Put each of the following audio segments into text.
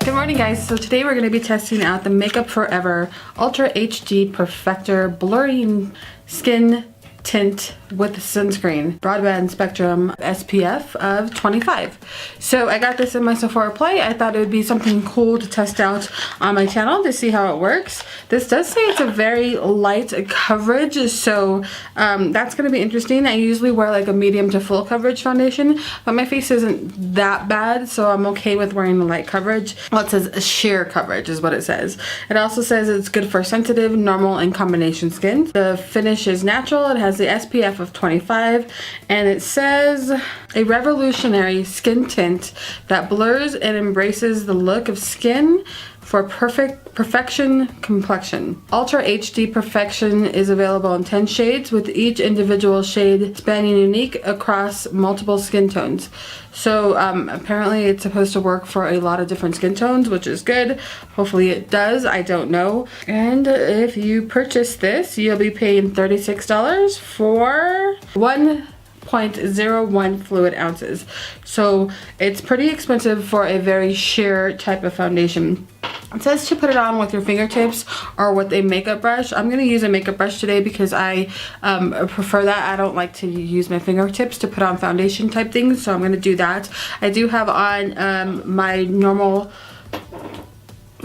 Good morning, guys. So today we're going to be testing out the Makeup Forever Ultra HD Perfector Blurring Skin Tint with sunscreen, broadband spectrum SPF of 25. So I got this in my Sephora play. I thought it would be something cool to test out on my channel to see how it works. This does say it's a very light coverage, so that's going to be interesting. I usually wear like a medium to full coverage foundation, but my face isn't that bad, so I'm okay with wearing the light coverage. Well, it says sheer coverage is what it says. It also says it's good for sensitive, normal, and combination skin. The finish is natural. It has the SPF of 25, and it says a revolutionary skin tint that blurs and embraces the look of skin for perfection complexion. Ultra HD Perfection is available in 10 shades, with each individual shade spanning unique across multiple skin tones. So apparently it's supposed to work for a lot of different skin tones, which is good. Hopefully it does, I don't know. And if you purchase this, you'll be paying $36 for 1.01 fluid ounces. So it's pretty expensive for a very sheer type of foundation. It says to put it on with your fingertips or with a makeup brush. I'm going to use a makeup brush today because I prefer that. I don't like to use my fingertips to put on foundation type things, so I'm going to do that. I do have on my normal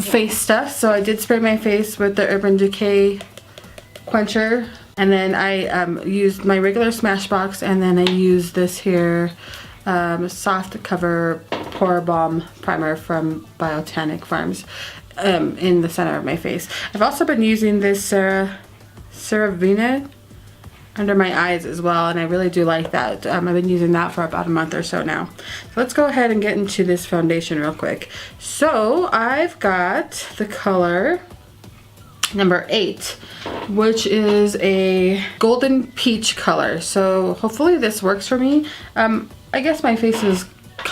face stuff, so I did spray my face with the Urban Decay quencher, and then I used my regular Smashbox, and then I used this here soft cover pore balm primer from Botanic Farms in the center of my face. I've also been using this CeraVe under my eyes as well, and I really do like that. I've been using that for about a month or so now. So let's go ahead and get into this foundation real quick. So I've got the color number 8, which is a golden peach color. So hopefully this works for me. I guess my face is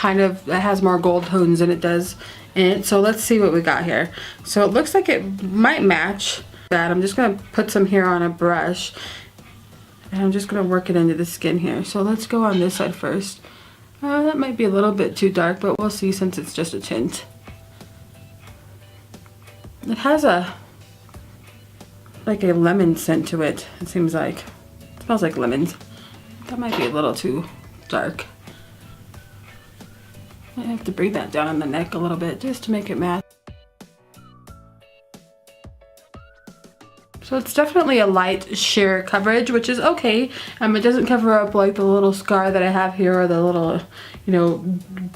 it has more gold tones than it does in it. So let's see what we got here. So it looks like it might match that. I'm just going to put some here on a brush, and I'm just going to work it into the skin here. So let's go on this side first. That might be a little bit too dark, but we'll see since it's just a tint. It has like a lemon scent to it, it seems like. It smells like lemons. That might be a little too dark. I have to bring that down on the neck a little bit just to make it match. So it's definitely a light sheer coverage, which is okay. It doesn't cover up like the little scar that I have here, or the little,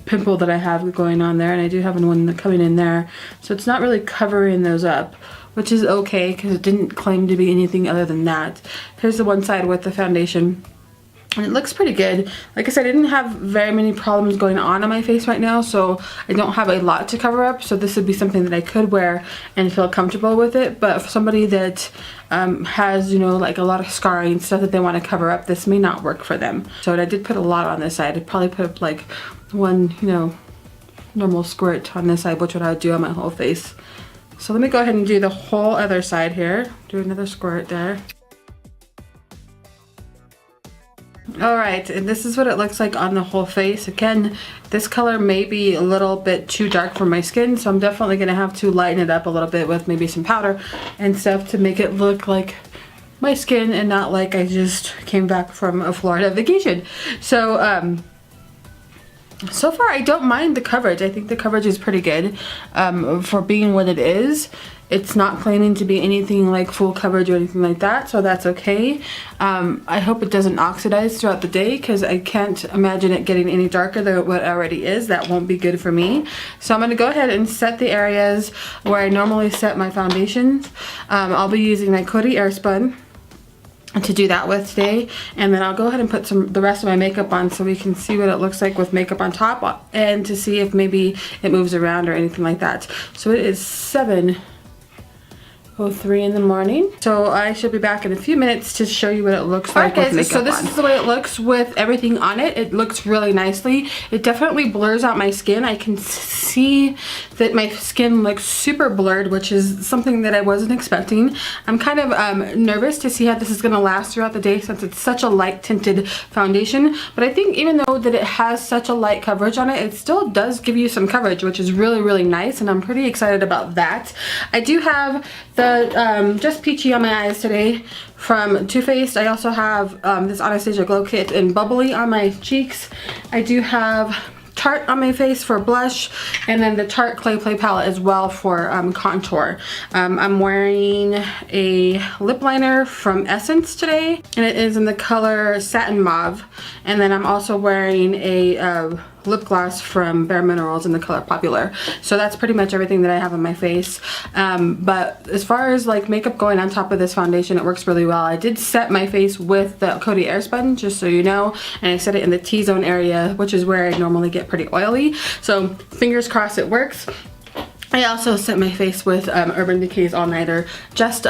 pimple that I have going on there, and I do have one coming in there. So it's not really covering those up, which is okay because it didn't claim to be anything other than that. Here's the one side with the foundation. And it looks pretty good. Like I said, I didn't have very many problems going on my face right now, so I don't have a lot to cover up. So this would be something that I could wear and feel comfortable with it. But for somebody that has, like a lot of scarring, stuff that they want to cover up, this may not work for them. So I did put a lot on this side. I'd probably put up like one, normal squirt on this side, which what I would do on my whole face. So let me go ahead and do the whole other side here. Do another squirt there. Alright, and this is what it looks like on the whole face. Again, this color may be a little bit too dark for my skin, so I'm definitely going to have to lighten it up a little bit with maybe some powder and stuff to make it look like my skin and not like I just came back from a Florida vacation. So, so far I don't mind the coverage. I think the coverage is pretty good for being what it is. It's not claiming to be anything like full coverage or anything like that, so that's okay. I hope it doesn't oxidize throughout the day, because I can't imagine it getting any darker than what it already is. That won't be good for me. So I'm going to go ahead and set the areas where I normally set my foundations. I'll be using my Coty Airspun to do that with today, and then I'll go ahead and put the rest of my makeup on so we can see what it looks like with makeup on top, and to see if maybe it moves around or anything like that. So it is 7 3 in the morning. So I should be back in a few minutes to show you what it looks like with makeup on. So this is the way it looks with everything on it. It looks really nicely. It definitely blurs out my skin. I can see that my skin looks super blurred, which is something that I wasn't expecting. I'm kind of nervous to see how this is going to last throughout the day since it's such a light tinted foundation. But I think even though that it has such a light coverage on it, it still does give you some coverage, which is really, really nice, and I'm pretty excited about that. I do have the Just Peachy on my eyes today from Too Faced. I also have this Anastasia Glow Kit in Bubbly on my cheeks. I do have Tarte on my face for blush, and then the Tarte Clay Play palette as well for contour. I'm wearing a lip liner from Essence today, and it is in the color Satin Mauve. And then I'm also wearing a lip gloss from Bare Minerals in the color Popular. So that's pretty much everything that I have on my face. But as far as like makeup going on top of this foundation, it works really well. I did set my face with the Coty Airspun, just so you know, and I set it in the T-zone area, which is where I normally get pretty oily. So fingers crossed it works. I also set my face with Urban Decay's All Nighter, just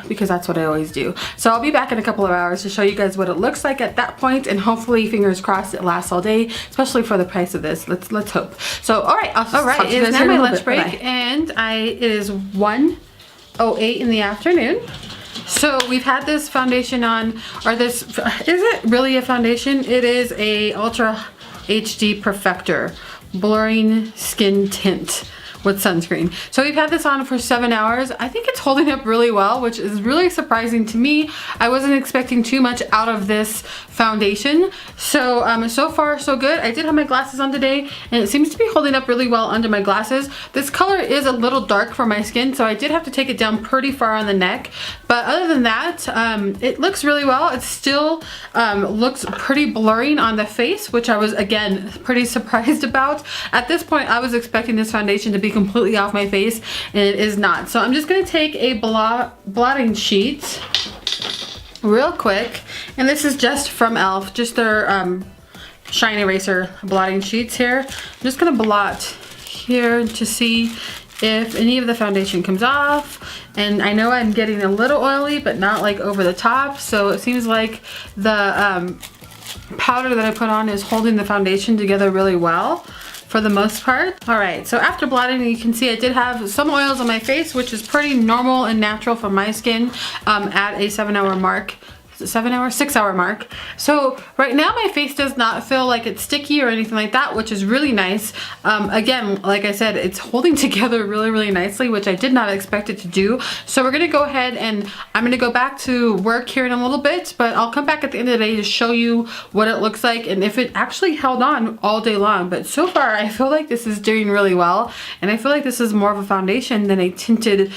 because that's what I always do. So I'll be back in a couple of hours to show you guys what it looks like at that point, and hopefully, fingers crossed, it lasts all day, especially for the price of this. Let's hope. So all right, it is now my lunch break, and it is 1:08 in the afternoon. So we've had this foundation on, or this, is it really a foundation? It is a Ultra HD Perfector blurring skin tint with sunscreen. So we've had this on for 7 hours. I think it's holding up really well, which is really surprising to me. I wasn't expecting too much out of this foundation. So so far so good. I did have my glasses on today, and it seems to be holding up really well under my glasses. This color is a little dark for my skin, so I did have to take it down pretty far on the neck. But other than that, it looks really well. It still looks pretty blurring on the face, which I was, again, pretty surprised about. At this point, I was expecting this foundation to be completely off my face, and it is not. So I'm just going to take a blotting sheet real quick, and this is just from e.l.f., just their shine eraser blotting sheets here. I'm just going to blot here to see if any of the foundation comes off. And I know I'm getting a little oily, but not like over the top, so it seems like the powder that I put on is holding the foundation together really well for the most part. All right, so after blotting, you can see I did have some oils on my face, which is pretty normal and natural for my skin at a 7-hour mark. 6-hour mark. So right now my face does not feel like it's sticky or anything like that, which is really nice. Again, like I said, it's holding together really, really nicely, which I did not expect it to do. So we're gonna go ahead and I'm gonna go back to work here in a little bit, but I'll come back at the end of the day to show you what it looks like and if it actually held on all day long. But so far I feel like this is doing really well, and I feel like this is more of a foundation than a tinted,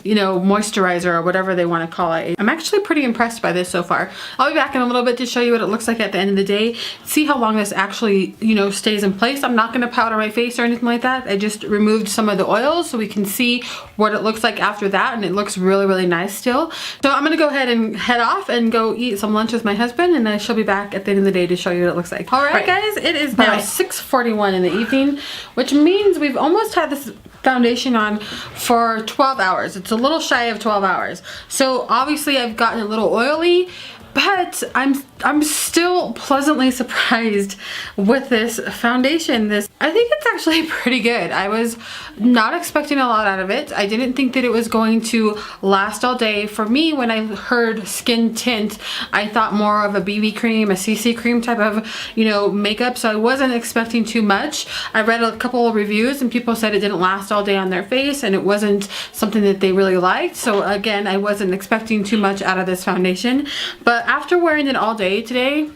you know, moisturizer or whatever they want to call it. I'm actually pretty impressed by this so far. I'll be back in a little bit to show you what it looks like at the end of the day. See how long this actually, you know, stays in place. I'm not going to powder my face or anything like that. I just removed some of the oils so we can see what it looks like after that, and it looks really, really nice still. So I'm going to go ahead and head off and go eat some lunch with my husband, and I shall be back at the end of the day to show you what it looks like. All right, guys, it is now 6:41 in the evening, which means we've almost had this foundation on for 12 hours. It's a little shy of 12 hours. So obviously I've gotten a little oily, but I'm still pleasantly surprised with this foundation. I think it's actually pretty good. I was not expecting a lot out of it. I didn't think that it was going to last all day. For me, when I heard skin tint, I thought more of a BB cream, a CC cream type of, you know, makeup. So I wasn't expecting too much. I read a couple of reviews and people said it didn't last all day on their face and it wasn't something that they really liked. So again, I wasn't expecting too much out of this foundation. But after wearing it all day today,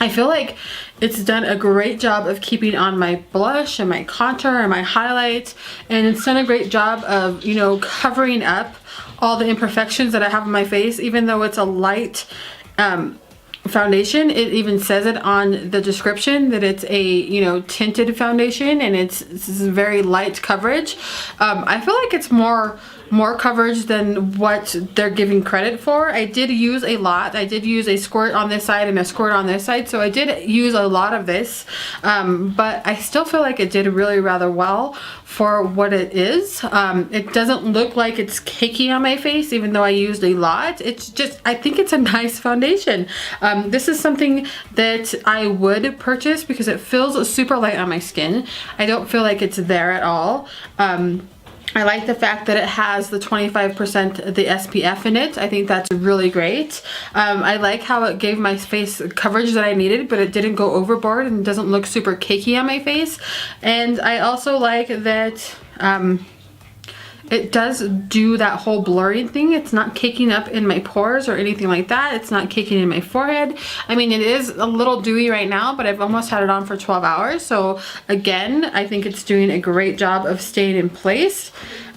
I feel like it's done a great job of keeping on my blush and my contour and my highlights, and it's done a great job of, you know, covering up all the imperfections that I have on my face. Even though it's a light foundation, it even says it on the description that it's a, you know, tinted foundation, and it's very light coverage. I feel like it's more more coverage than what they're giving credit for. I did use a lot. I did use a squirt on this side and a squirt on this side, so I did use a lot of this, but I still feel like it did really rather well for what it is. It doesn't look like it's cakey on my face, even though I used a lot. It's just, I think it's a nice foundation. This is something that I would purchase because it feels super light on my skin. I don't feel like it's there at all. I like the fact that it has the 25% the SPF in it. I think that's really great. I like how it gave my face coverage that I needed, but it didn't go overboard and doesn't look super cakey on my face. And I also like that it does do that whole blurring thing. It's not caking up in my pores or anything like that. It's not caking in my forehead. I mean, it is a little dewy right now, but I've almost had it on for 12 hours. So again, I think it's doing a great job of staying in place.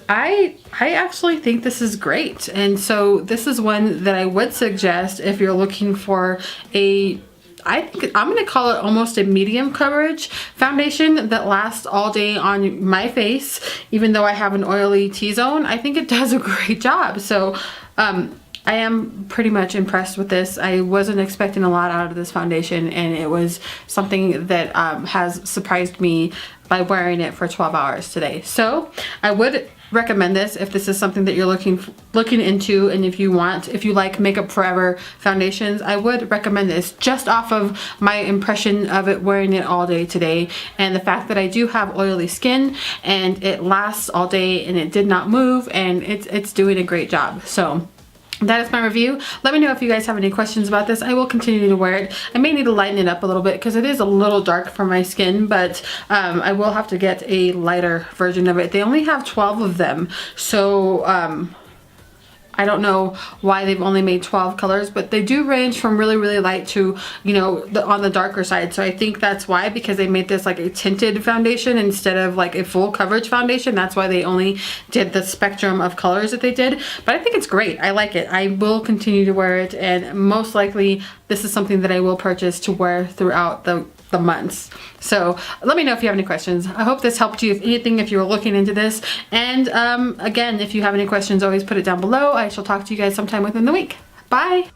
I actually think this is great. And so this is one that I would suggest if you're looking for a, I think I'm going to call it almost a medium coverage foundation that lasts all day on my face, even though I have an oily T-zone. I think it does a great job. So I am pretty much impressed with this. I wasn't expecting a lot out of this foundation, and it was something that has surprised me by wearing it for 12 hours today. So I would recommend this if this is something that you're looking into, and if you like Makeup Forever foundations, I would recommend this just off of my impression of it wearing it all day today, and the fact that I do have oily skin and it lasts all day and it did not move, and it's doing a great job. So that is my review. Let me know if you guys have any questions about this. I will continue to wear it. I may need to lighten it up a little bit because it is a little dark for my skin, but I will have to get a lighter version of it. They only have 12 of them, so I don't know why they've only made 12 colors, but they do range from really, really light to, you know, on the darker side. So I think that's why, because they made this like a tinted foundation instead of like a full coverage foundation. That's why they only did the spectrum of colors that they did. But I think it's great. I like it. I will continue to wear it, and most likely this is something that I will purchase to wear throughout the months. So let me know if you have any questions. I hope this helped you, if anything, if you were looking into this. And again, if you have any questions, always put it down below. I shall talk to you guys sometime within the week. Bye.